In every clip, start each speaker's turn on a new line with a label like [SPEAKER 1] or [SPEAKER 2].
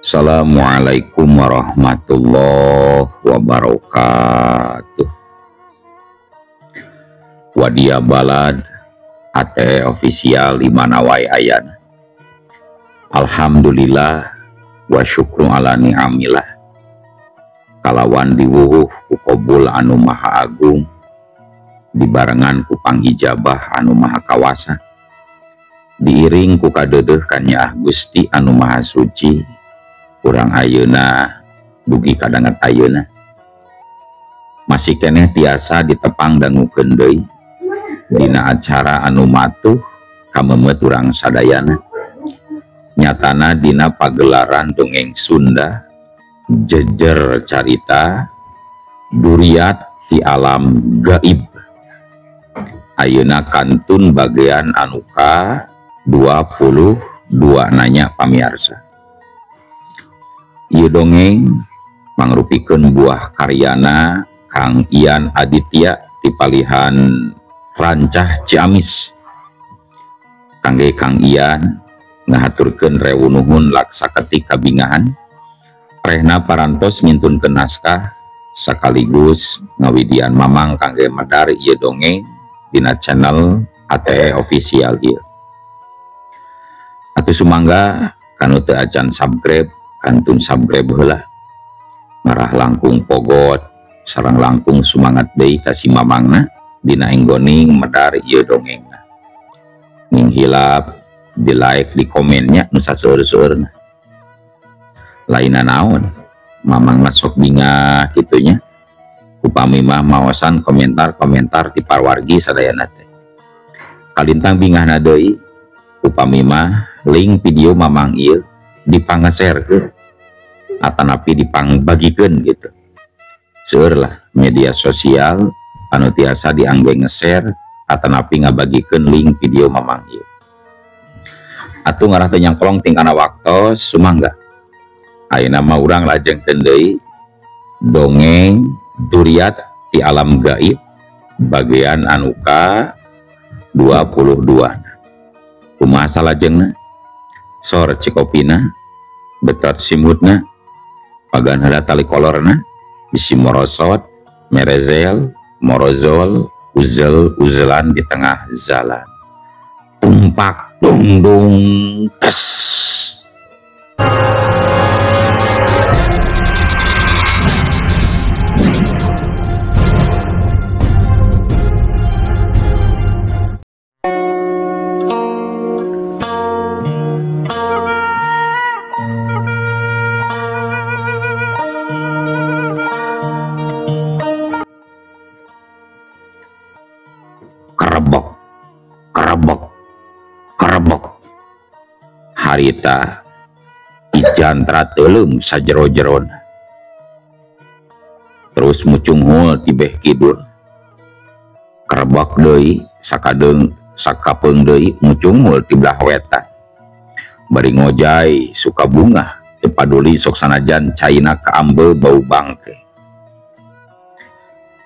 [SPEAKER 1] Assalamualaikum warahmatullahi wabarakatuh. Wadia balad ate ofisial di mana wae ayana. Alhamdulillah wa syukru ala ni'amillah. Kalawan diwuhuh ku qobul anu maha agung, dibarengan ku panghijabah anu maha kawasa, diiring ku kadeudeung ka Nyaah Gusti anu maha suci. Urang ayeuna dugi kadangat ayeuna masih keneh tiasa ditepang dangukeun deui dina acara anu matuh kamemet urang sadayana, nyatana dina pagelaran dongeng Sunda jejer carita Duriat ti Alam Gaib. Ayeuna kantun bagian anu ka 22 nanya pamiarsa. Ieu dongeng mangrupikeun buah karyana Kang Ian Aditya ti palihan Rancah Ciamis. Kangge Kang Ian ngahaturkeun rewu nuhun laksaketi kabingahan, rehna parantos ngintunkeun naskah sakaligus ngawidian mamang kangge madar ieu dongeng dina channel ATE official ieu. Atuh sumangga kanu teu acan subscribe kantun subscribe heula, marah langkung pogot sareng langkung sumangat deui ka si mamangna dina enggoning medar ieu dongengna. Ning hilap di like di komennya nu saseueur-seueurna. Laina naon mamangna sok bingah kitu nya. Upami mah maosan komentar-komentar ti parwargi sadayana teh. Kalintang bingahna deui upami mah link video mamang ieu dipangeserkeun atanapi dipangbagikeun gitu. Seueur lah media sosial anu tiasa diangge nge-share atanapi ngabagikeun link video mamang ieu. Atuh ngarah teu nyangkolong tingkana waktos sumangga. Ayeuna mah urang lajengkeun deui dongeng Duriat ti Alam Gaib bagian anu ka 22. Kumaha salajengna? Sor cikopina betot simutna pagan hada tali kolorna bisi morosot merezel morozol uzel-uzelan di tengah jalan tumpak dung dung tes. Kerebek, kerebek, kerebek. Harita ijantra teuleum sajero-jerona. Terus mucung hul tibeh kidul. Kerebek deui sakadeung sakapeung deui mucung hul ti belah wetan. Bari ngojay suka bunga teu paduli sok sanajan caina kaambeu bau bangke.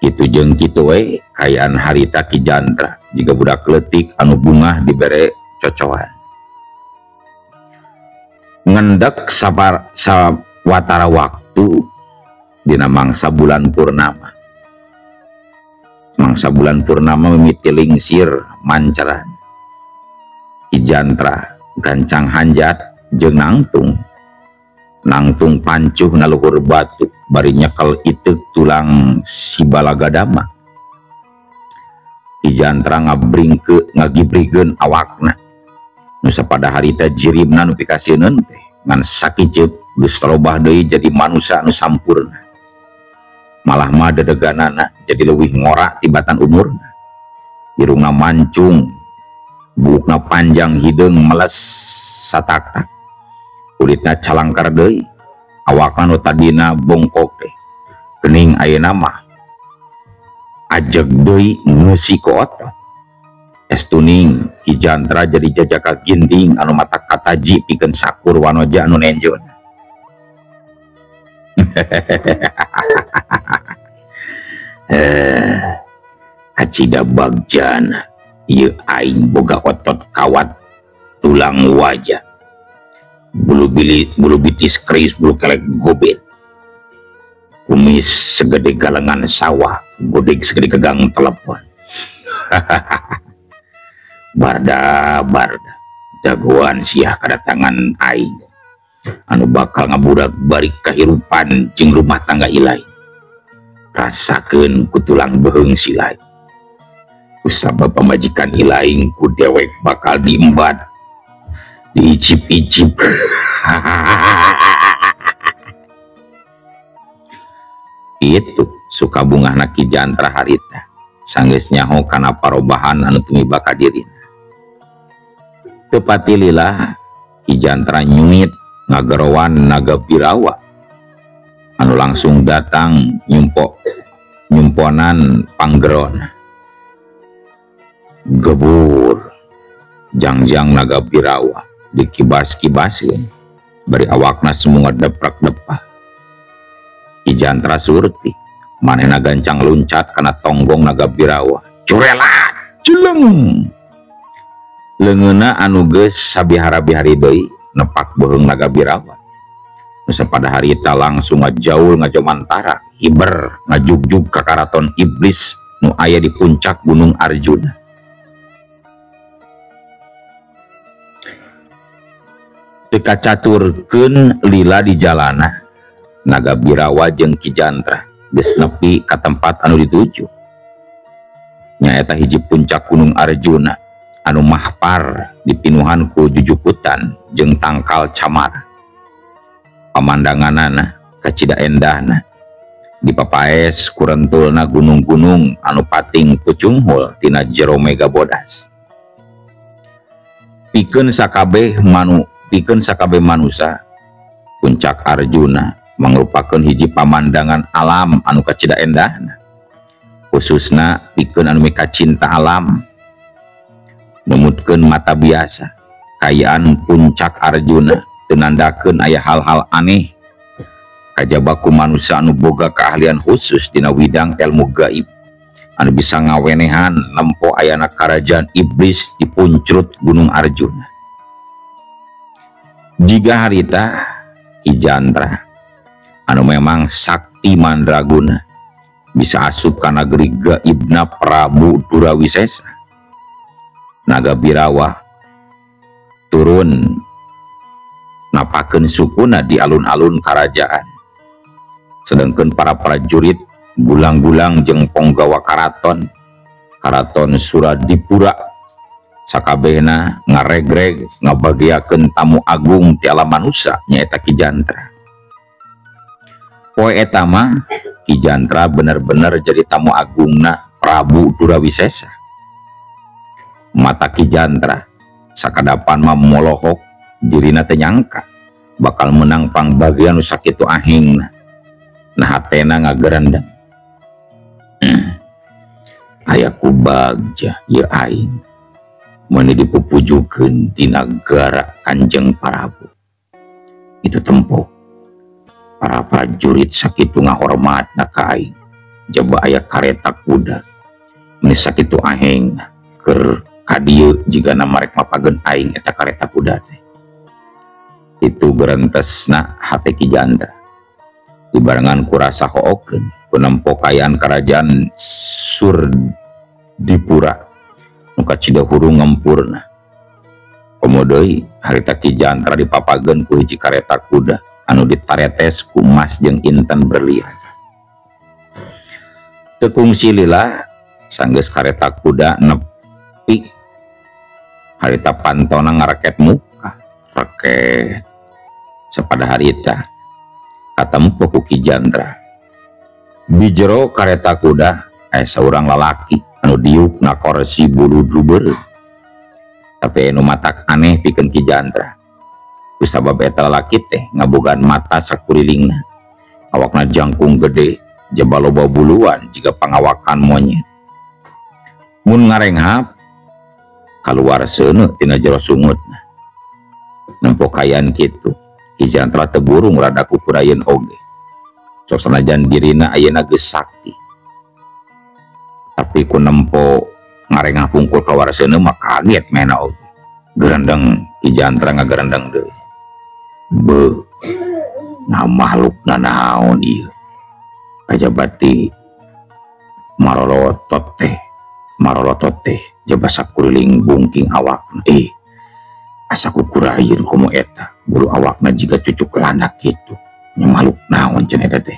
[SPEAKER 1] Kitu jeung kitu we kayaan harita Ki Jantra jika budak leutik anu bungah dibere cocoan. Ngendek sawatara waktu dina mangsa bulan purnama. Mangsa bulan purnama mimiti lingsir mancaran. Ki Jantra gancang hanjat jeung nangtung pancuh naluhur batu bari nyekel iteuk tulang si balagadama. Ki Jantra ngagibrikeun awakna nu sapada harita jiribna nu pikasieun teh ngan sakijep geus robah deui jadi manusia anu sampurna. Malah mah dedeganana jadi leuwih ngora tibatan umurna. Irungna mancung, buukna panjang, hideung meles satak-tak. Kulitna calangkar deui, awakna nu tadina bongkok teh geuning ayeuna mah ajeg deui ngeusi ku otot. Estuning Ki Jantra jadi jajaka ginting anu mata kataji pikeun sakur wanoja anu nenjon. Acida bagjana ieu aing boga otot kawat tulang wajah. bulu bitis keris, bulu kelek gobet, kumis segede galengan sawah, godeg segede gagang telepon. Barda jagoan siah kedatangan aing anu bakal ngabudak balik kehidupan jeung rumah tangga ilai. Rasakeun ku tulang beheung silai, kusabab pamajikan ilaing ku dewek bakal diembat, diicip-icip. Itu suka bunga Ki Jantra harita sanggeus nyaho kana parobahan anu tumiba ka dirina. Tepati lila Ki Jantra nyuit ngagerowan naga Birawa anu langsung datang nyumponan panggeron. Gebur jangjang naga Birawa dikibas-kibaskeun bari awakna semua deprak-depah. Ki Jantra surti manehna gancang luncat kana tonggong naga Birawa, curelat jeleng leungeunna anu geus sabihara-bihari deui nepak beheung naga Birawa. Nusa pada harita langsung ngajaul ngajomantara hiber ngajugjug ka karaton iblis nu aya di puncak Gunung Arjuna. Teu kacaturkeun lila di jalana naga Birawa jeung Ki Jantra geus nepi ka tempat anu dituju. Nyaeta hiji puncak Gunung Arjuna anu mahpar dipinuhan ku jujukutan jeung tangkal camar. Pamandanganana kacida endahna dipapaes ku rentulna gunung-gunung anu pating pucunghul tina jero mega bodas. Pikeun sakabeh manusa puncak Arjuna mangrupakeun hiji pamandangan alam anu kacida endahna, khususna pikeun anu mika cinta alam. Numutkeun mata biasa kayaan puncak Arjuna teu nandakeun aya hal-hal aneh kajaba ku manusia anu boga keahlian khusus dina widang ilmu gaib anu bisa ngawenehan nempo ayana karajaan iblis di puncrut Gunung Arjuna. Jiga harita Ki Jantra anu memang sakti mandraguna bisa asup ka negeri gaibna Prabu Durawisesa. Naga Birawa turun napakeun sukuna di alun-alun karajaan, sedangkan para prajurit gulang-gulang jeung ponggawa karaton Suradipura sakabehna ngaregreg ngabagiakeun tamu agung ti alam manusia nyaeta Ki Jantra. Poe eta mah Ki Jantra bener-bener jadi tamu agungna Prabu Durawisesa. Mata Ki Jantra sakadapan mah molohok dirina teu nyangka bakal menang pangbagian nu sakitu ahingna. Nah hatena ngagerendeng. Aya ku bagja ieu aing meuni dipupujukeun di nagara Kanjeng Prabu. Itu tempo para prajurit sakitu ngahormatna ka aing. Jaba aya kareta kuda meuni sakitu ahing keur kadieu jigana marek mapageun aing eta kareta kuda teh. Itu gerentesna hate Ki Jantra dibarengan ku rasa hookeun ku nempo kayaan kerajaan Surdipura nu kacida hurung ngempurna. Komodeui harita Ki Jantra dipapageun ku hiji kareta kuda anu ditaretes ku emas jeung inten berlian. Teu kungsi lila sanggeus kareta kuda nepi harita pantona ngaraket muka raket sapada harita katempo ku Ki Jantra. Di jero kareta kuda saurang lalaki anu diukna korsi bulu drubeur. Tapi anu matak aneh pikeun Ki Jantra. Kusabab eta lalaki teh ngabogaan mata sakulilingna. Awakna jangkung gede, jaba loba buluan jiga pangawakan monyet. Mun ngarenghap kaluar seuneu tina jero sungutna. Nempo kayaan kitu Ki Jantra teu burung rada kukurayeun oge. Sok sanajan dirina ayeuna geus sakti. Tapi ku nempo ngarenghah pungkul kaluar seuneu mah kaget mena oge. Gerendeng Ki Jantra ngagerendeng deui. be nah makhluk naon ieu kajabati marorotot teh jaba sakuriling bungking awakna asa kukurayeun komo eta bulu awakna jiga cucuk landak kitu nya makhluk naon cenah eta teh.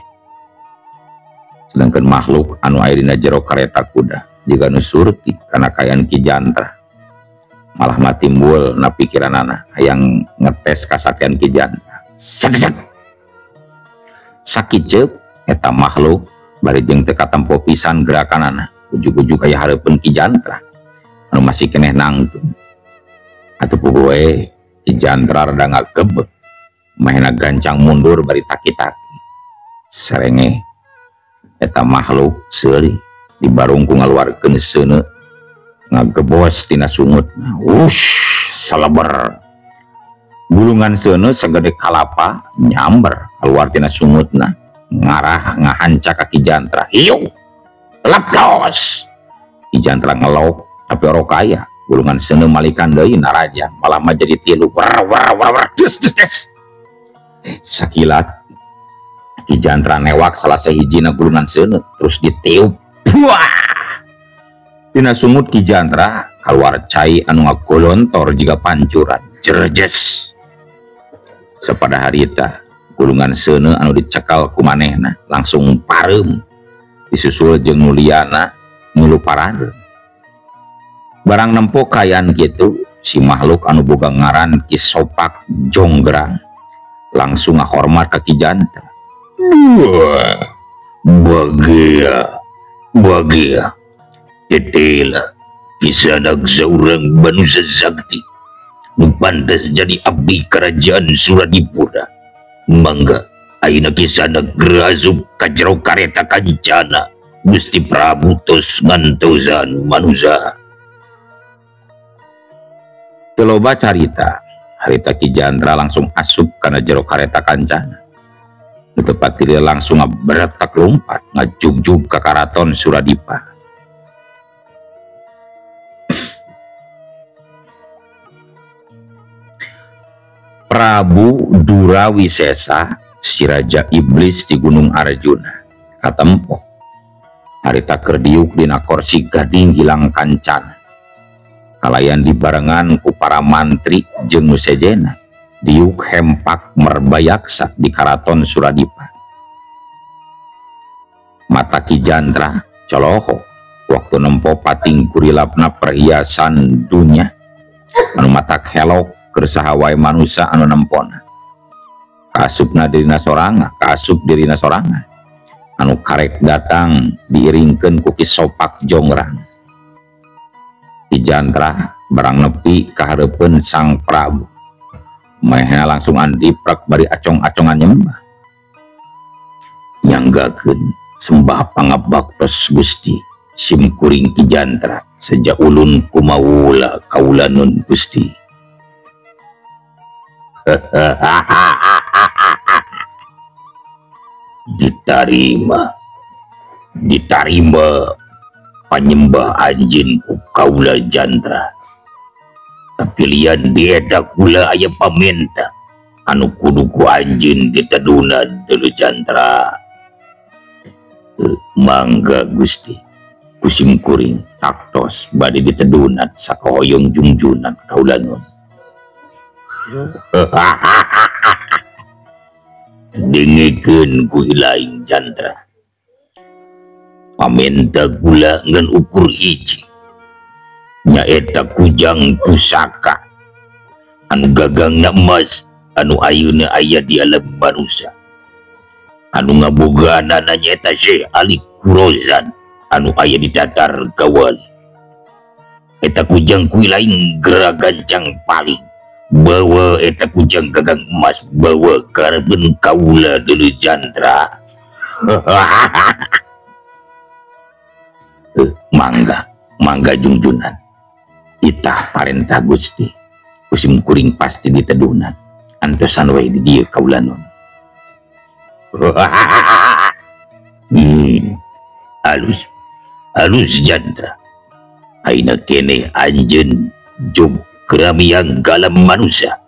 [SPEAKER 1] Sedangkan makhluk anu aya dina jero kareta kuda jiga nu surti kana kayan Ki Jantra malah matimbul na pikiranana hayang ngetes kasaktian Ki Jantra. Sakit ceuk eta makhluk bari jeung teu katempo pisan gerakanana ujug-ujug aya hareupeun Ki Jantra anu masih keneh nangtung atuh puguh Ki Jantra rada ngagebeg mahena gancang mundur bari taki-taki serenge eta makhluk seuli dibarungku ngaluarkeun seuneu ngagebos tina sungutna saleber gulungan seuneu sagede kalapa nyamber keluar tina sungutna ngarah ngahanca ka Ki Jantra. Hiu leplos Ki Jantra ngelok tapi orok kaya gulungan seuneu malikan deui narajang malah mah jadi tilu des sakilat Ki Jantra newak salah sahijina gulungan seuneu terus ditiup tina sumut Ki Jantra keluar cai anu ngagolontor jiga pancuran jerjes sapada harita gulungan seuneu anu dicekal ku manehna langsung pareum disusul jeung nu liana ngilu parareum barang nempo kayan kitu si makhluk anu boga ngaran Ki Sopak Jonggrang langsung ngahormat ka Ki Jantra. Bagia Ketela kisanak seorang manusia sakti nu pantas jadi abdi kerajaan Suradipura mangga ayeuna kisanak gerasup ka jero kareta kancana Gusti Prabu tos ngantosaan manusia. Teu loba carita harita Ki Jantra langsung asup kana jero kareta kancana tepat dia langsung ngaberetak lompat ngajug-jug ke karaton Suradipa. Prabu Durawisesa si Raja Iblis di Gunung Arjuna katempo harita keur diuk dina kursi gading hilang kancana kalayan dibarengan ku para mantri jeung nu sejena diuk hempak merbayaksa di karaton Suradipa. Mata Ki Jantra coloho waktu nempo pating kurilapna perhiasan dunia anu matak helok keur saha wae manusia anu nempona kaasupna dirina soranga kaasup dirina soranga anu karek datang diiringkeun ku Ki Sopak Jonggrang. Ki Jantra barang nepi ka hareupeun Sang Prabu mahena langsung andiprak bari acong-acongan nyembah nyanggakeun sembah pangabaktos Gusti simkuring Ki Jantra sejak ulun kumaula kaulanun Gusti. Ditarima panyembah anjeun ku kaula Jantra tapi lian dieta kula aya paminta anu kudu ku anjeun ditedunan deuleu Jantra. Mangga Gusti kusim kuring taktos bade ditedunan sakahoyong jungjunan kaulanon. Dengekeun ku hilaing Jantra paminta kula ngan ukur hiji nyaeta kujang pusaka anu gagangna emas anu ayeuna aya di alam manusia anu ngabogaana nyaeta Syekh Ali Kurozan anu aya di datar Kawali. Eta kujang kuilaing geragancang paling bawa eta kujang gagang emas bawa karben kaula deuleu Jantra. Mangga jungjunan itah parentah Gusti kusim kuring pasti ditedunan antosan wae di dieu kaulanon. halus Jantra aina kene anjeun jog keramiang galam manusia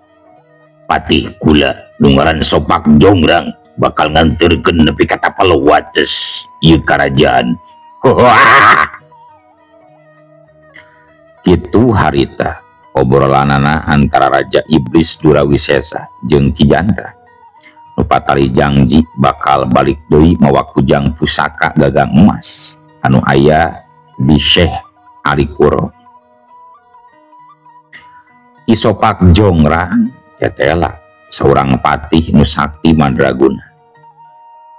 [SPEAKER 1] patih kula Lungaran Sopak Jongrang bakal nganterkeun nepi ka Tapalewates ieu karajaan. Kitu harita obrolanana antara Raja Iblis Durawisesa jeung Ki Jantra. Nu patali janji bakal balik deui mawa kujang pusaka gagang emas anu aya di Syekh Arikuro. Ki Sopak Jongrang tetela seorang patih nu sakti mandraguna.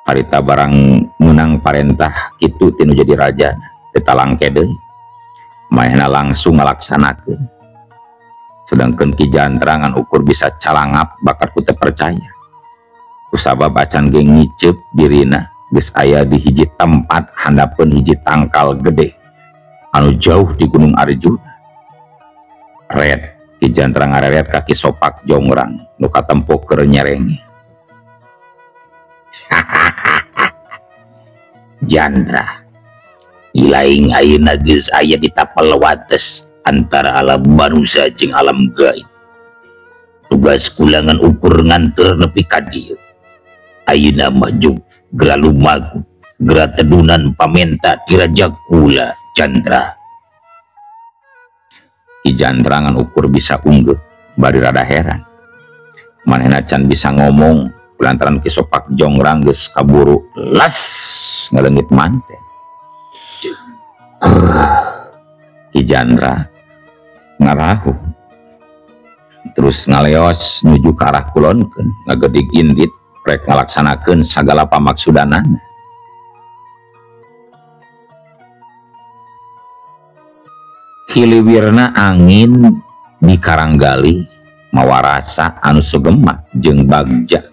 [SPEAKER 1] Harita barang menang parentah kitu tinu jadi raja tetalangke deui. Maehna langsung ngalaksanakeun. Sedangkan Ki Jantra ngan ukur bisa calangap bakat ku teu percaya. Kusabab acan ge ngicep dirina geus aya di hiji tempat handapeun hiji tangkal gede anu jauh di Gunung Arjuna. Red Ki Jantra ngareret ka Ki Sopak Jongrang nu katempo keur nyerenge. Jantra, ilaing ayeuna geus aya di Tapalewates antara alam manusia jeung alam gaib. Tugas kulangan ukur nganter nepi ka dieu. Ayeuna maju geura lumaku, geura tedunan pamenta ti Raja Kula Jantra. Ki Jantra ngan ukur bisa unggeuh bari rada heran. Manehna can bisa ngomong lantaran Ki Sopak Jongrang geus kaburu las ngaleungit manten. Ki Jantra ngarahu terus ngaleos nuju ke arah kulonkeun ngagedig indit rek ngalaksanakeun sagala pamaksudanana. Hiliwirna angin di Karanggali mawa rasa anu sugema jeung bagja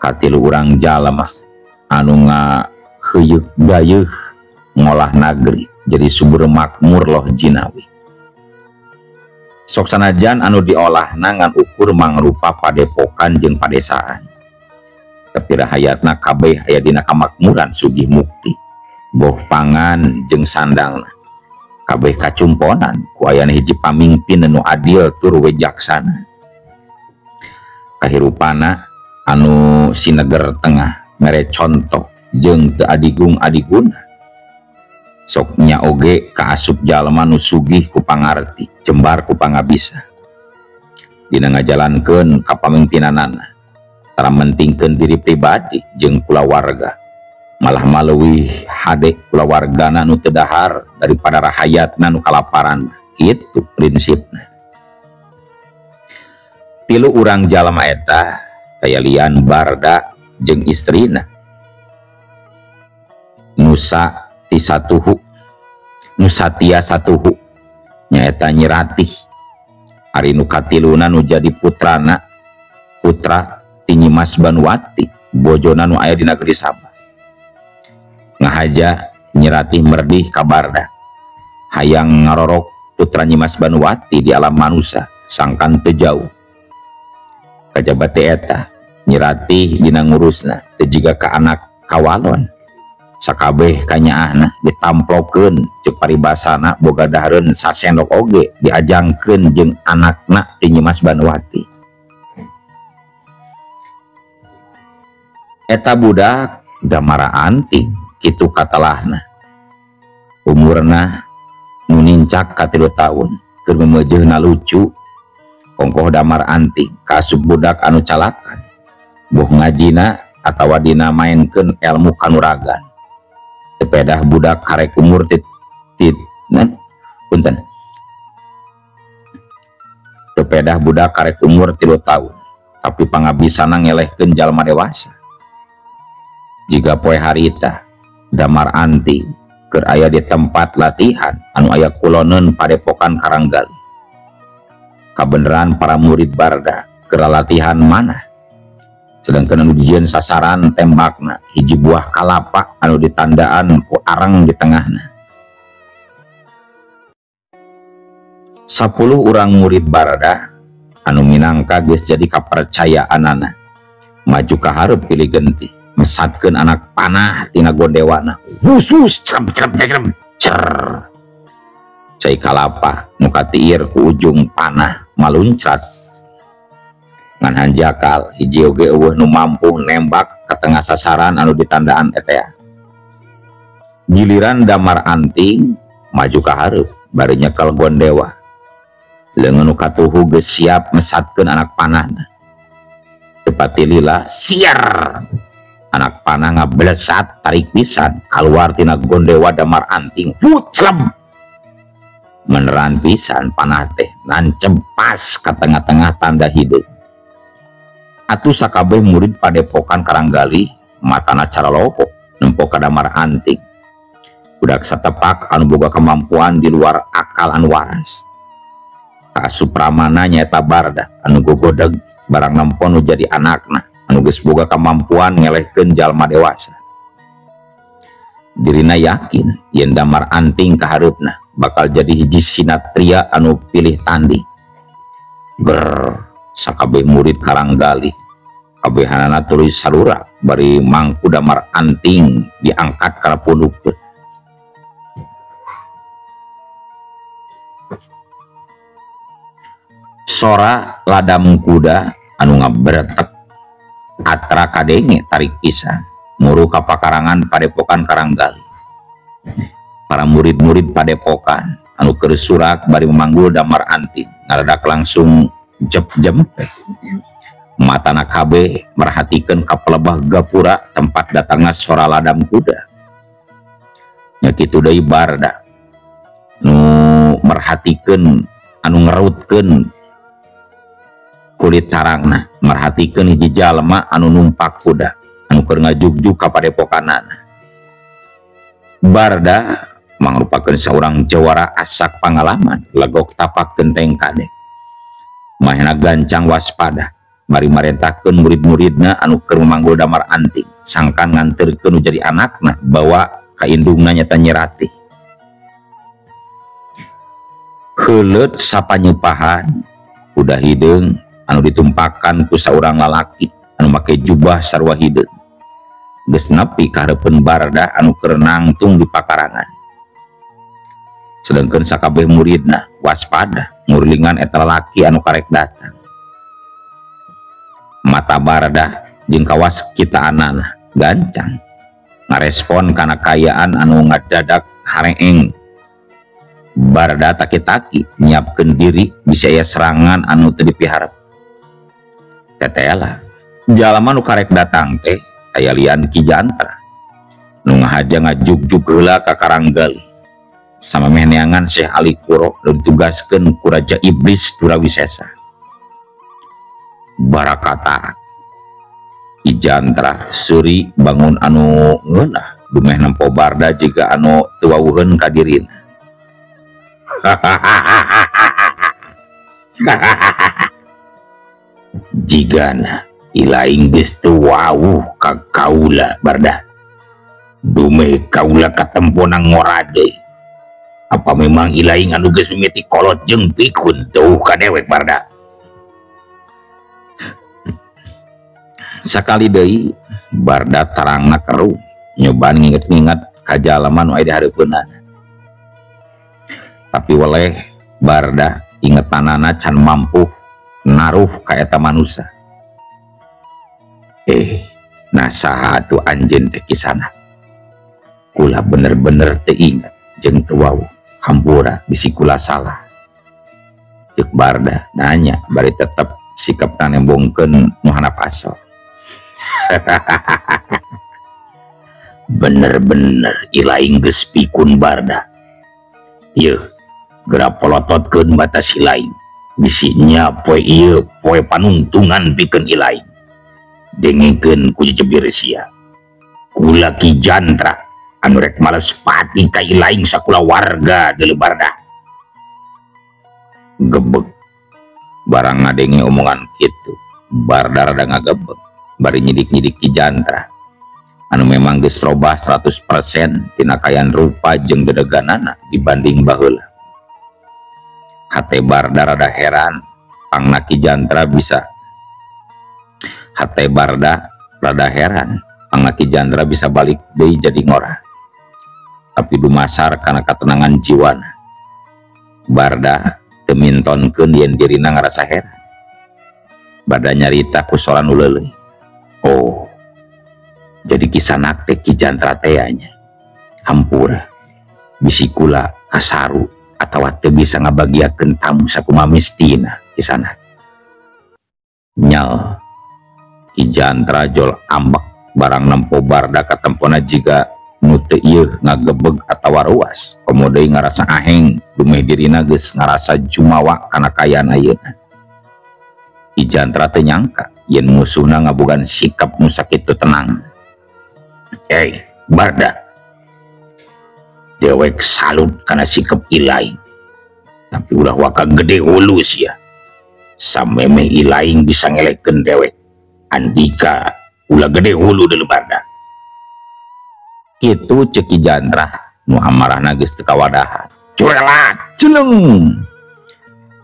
[SPEAKER 1] katilu urang jalma anu ngaheuyeuk dayeuh ngolah nagri jadi subur makmur loh jinawi. Sok sanajan anu diolahna ngan ukur mangrupa padepokan jeung padesaan, tapi rahayatna kabeh aya dina kamakmuran sugih mukti, boh pangan jeung sandangna kabeh kacumponan ku ayana hiji pamimpin anu adil tur wijaksana. Kahirupana anu sineger tengah mere contoh jeung teu adigung-adiguna. Sok nya oge kaasup jalma nu sugih ku pangarti, jembar ku pangabisa. Dina ngajalankeun kapamimpinanana, tara mentingkeun diri pribadi jeung kulawarga, malah maleuwih hade kulawargana nu teu dahar daripada rahayatna nu kalaparan. Kitu prinsipna. Tilu urang jalma eta tayalian Barda jeung istrina Nusatia satuhu nyaeta Nyiratih. Ari nu katiluna nu jadi putra Tinyimas Banwati bojona nu aya di negeri Sabah. Ngahaja Nyiratih merdih ka Barda hayang ngarorok putra Nyimas Banwati di alam manusia sangkan teu jauh. Kajabat eta Nyiratih dina ngurusna teu jiga ka anak kawalon. Sakabeh kanyaahna ditamplokeun ceuk paribasana boga dahareun sasendok oge diajangkeun jeung anakna Tinyimas Banwati. Eta budak Damara Anting kitu katalahna. Umurna nu nincak ka 3 taun keur memeujeuhna lucu. Kongkoh Damar Anting kaasup budak anu calakan. Boh ngajina atawa dina mainkeun elmu kanuragan. Tepedah budak karek umur tepedah budak karek umur 3 tahun tapi pangabisana ngelehkeun jalma dewasa. Jika poe harita Damar Anting keur aya di tempat latihan anu aya kuloneun padepokan Karanggali. Kabeneran para murid Barda keur latihan manah. Sedangkan anu dijieun sasaran tembakna hiji buah kalapa anu ditandaan ku arang di tengahna. 10 urang murid Barda anu minangka geus jadi kapercayaanana maju ka hareup pilih genti mesatkeun anak panah tina gondewana. Wusus cerem cer. Cai kalapa nu katiir ku ujung panah maluncat ngan hanjakal hiji oge eueuh nu mampu nembak ke tengah sasaran anu ditandaan eta. Giliran Damar Anting maju ka hareup bari nyekel Gondewa. Leungeun nu katuhu geus siap mesatkeun anak panahna. Tepati lila siar. Anak panah ngablesat tarik pisan keluar tina Gondewa Damar Anting. Puclem. Meneran pisan panah teh nancep pas ka tengah-tengah tanda hideung. Atuh sakabeh murid padepokan Karanggali matana cara lopo nempo ka Damar Anting. Budak satepak anu boga kemampuan di luar akal anu waras. Kasupramana nyaeta Barda anu gogodeg barang nempo nu jadi anakna anu geus boga kemampuan ngelehkeun jalma dewasa. Dirina yakin yen Damar Anting kahareupna bakal jadi hiji sinatria anu pilih tanding. Sakabeh murid Karanggali kabehanana tuluy sarura bari mangku Damar Anting diangkat ka pundukkeun. Sora ladam kuda anu ngabretek atra kadenge tarik pisan muru ka pakarangan padepokan Karanggali. Para murid-murid padepokan anu keur surak bari memanggul Damar Anting ngaradak langsung jep-jempe. Matana kabeh merhatikeun ka pelebah gapura tempat datangna sora ladam kuda. Nya kitu deui Barda nu merhatikeun anu ngerautkeun kulit tarangna, merhatikeun hiji jalma anu numpak kuda anu keur ngajugjug ka padepokanana. Barda mangrupakeun saurang jawara asak pangalaman legok tapak genteng kadek. Mahena gancang waspada bari marentahkeun murid-muridna anu keur memanggul Damar Anting sangkan nganterkeun nu jadi anakna bawa ka indungna nyata Nyirati. Heuleut sapanyeupahan kuda hideung anu ditumpakan ku saurang lalaki anu make jubah sarua hideung geus nepi ka hareupeun Barda anu keur nangtung di pakarangan. Sedengkeun sakabeh muridna waspada ngurlingan eta lalaki anu karek datang. Mata Barda jeung kawaskitaanana gancang ngarespon kana kayaan anu ngadadak hareeng. Barda taki-taki nyiapkeun diri bisa aya serangan anu teu dipiharep. Tetela jalma nu karek datang teh aya lian Ki Jantra nu ngahaja ngajugjug heula ka Karanggali samemeh neangan Syekh Ali Kuro nu ditugaskeun ku Raja Iblis Durawisesa. Barakata Ki Jantra Suri bangun anu ngeunah dumeh nempo Barda jiga anu teu wawuheun ka dirina. Jigana ilaing geus teu wawuh ka kaula Barda, dumeh kaula katempona ngorade. Apa memang ilaing anu geus mimiti kolot jeung pikun teuh ka dewek Barda? Sakali deui Barda tarangna keruh nyobaan nginget-nginget ka jalma nu aya di hareupeunana. Tapi weleh Barda ingetanana can mampu naruh ka eta manusia. Nah saha atuh anjeun teh kisana? Kula bener-bener teu inget jeung teu wawuh, hampura bisi kula salah. Ceuk Barda nanya bari tetep sikepna nembongkeun nu handap asor. Bener-bener ilaing geus pikun Barda. Yeuh, geura polototkeun batas ilaing. Bisinya poe ieu poe panuntungan pikeun ilaing. Dengekeun ku jejebir sia. Kula Ki Jantra anu rek males pati ka ilaing sakula warga deuleu Barda. Gebeg barang ngadenge omongan kitu, Barda rada ngagebeg bari nyidik-nyidik Ki Jantra anu memang geus robah 100% tina kayan rupa jeung dedeganana dibanding baheula. Hate Barda rada heran pangna Ki Jantra bisa balik deui jadi ngora. Tapi dumasar kana katenangan jiwana Barda teu mintonkeun yen dirina ngarasa heran. Bada nyarita ku soran uleuleui. Oh, jadi kisanak teh Ki Jantra teh nya hampura bisi kula kasaru atawa teu bisa ngabagiakeun tamu sakumaha mistina kisanak. Nyal Ki Jantra jol ambek barang nempo Barda katempona jiga nu teu ieu ngagebeg atawa ruas, komo deui ngarasa aheng dumeh dirina geus ngarasa jumawa kana kayaan ayeuna. Ki Jantra teu nyangka yen musuhna ngabogan sikap nu sakitu tenang. Barda, dewek salut karena sikap Ilaing, tapi ulah waka gede hulu sia sameme Ilaing bisa ngelekeun dewek, andika ulah gede hulu deuleu Barda. Kitu ceuk Ki Jantra nu amarahna geus teu kawadahan. Curelat celeng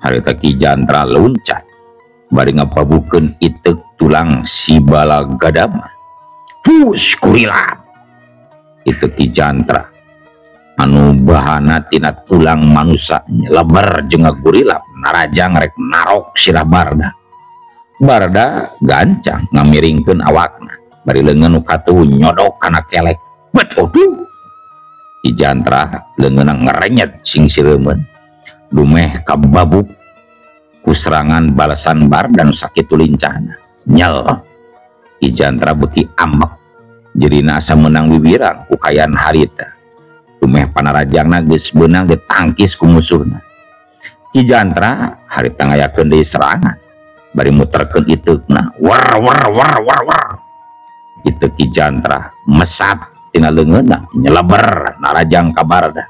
[SPEAKER 1] harita Ki Jantra loncat bari ngapabukeun itek tulang si Balagadama. Pus kurilap itu Ki Jantra anu bahana tina tulang manusia nyeleber jeung ngagurilap narajang rek narok sirah Barda. Barda gancang ngamiringkeun awakna bari leungeun nu katuh nyodok kana kelek. Bet oduh Ki Jantra leungeunna ngarenyet sing sireumeun dumeh kababuk ku serangan balasan Barda nu sakitu lincahna. Nyel Ki Jantra beuki ambek jerina asa menang wiwirang ku kayaan harita dumeh panarajangna geus beunang ditangkis ku musuhna. Ki Jantra harita ngayakeun deui serangan bari muterkeun iteukna war itu Ki Jantra mesat tina leungeunna nyeleber narajang ka Barda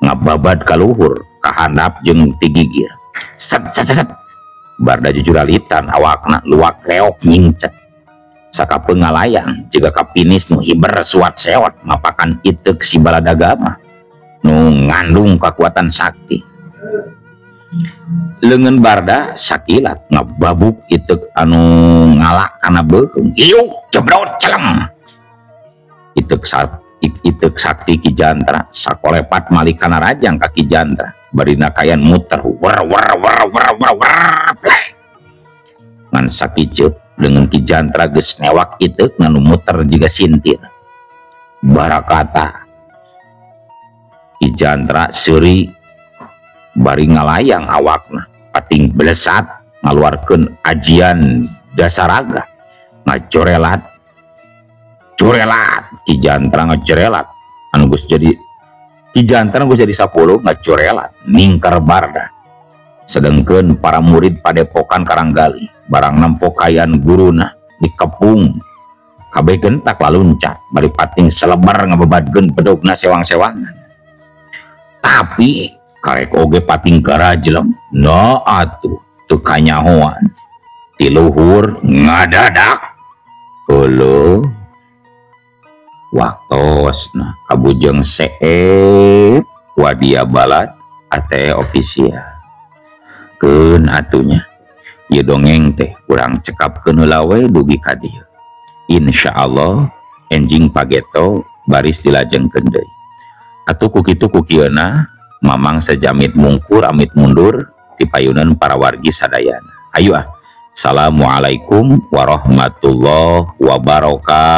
[SPEAKER 1] ngababad ka luhur ka handap jeung ti gigir. Set Barda jujuralitan awakna luak reok nyingcet saka pengalayang juga kapinis nu hiber suat seot mapakan itek si Baladagama nu ngandung kekuatan sakti. Leungeun Barda sakilat ngababuk itek anu ngalak kana beuheung. Iuk jebrot celem itek sakti Ki Jantra sakolepat malih kana rajang ka Ki Jantra bari nakayan muter war ngan sakiceuk dengan Ki Jantra geus newak iteukna nu muter jiga sintir. Barakata Ki Jantra seuri bari ngalayang awakna pating belesat ngaluarkeun ajian dasaraga ngacorelat Ki Jantra ngacorelat anu geus jadi Ki Jantra geus jadi 10 ngacorelat ningker Barda. Sedengkeun para murid padepokan Karanggali barang nempo kayaan guruna dikepung kabeh gentak laluncat bari pating selebar ngabebadkeun bedogna sewang-sewangan. Tapi karek oge pating garajlem no atuh teu kanyahoan ti luhur ngadadak heuleuh waktosna kabujeng seep wadia balad ate ofisial keun atunya ieu dongeng teh urang cekapkeun heula we dugi ka dieu. Insyaallah enjing pageto baris dilajengkeun deui. Atuh ku kitu ku kieuna mamang sajamit mungkur amit mundur ti payunan para wargi sadayana. Ayo Assalamualaikum warahmatullahi wabarakatuh.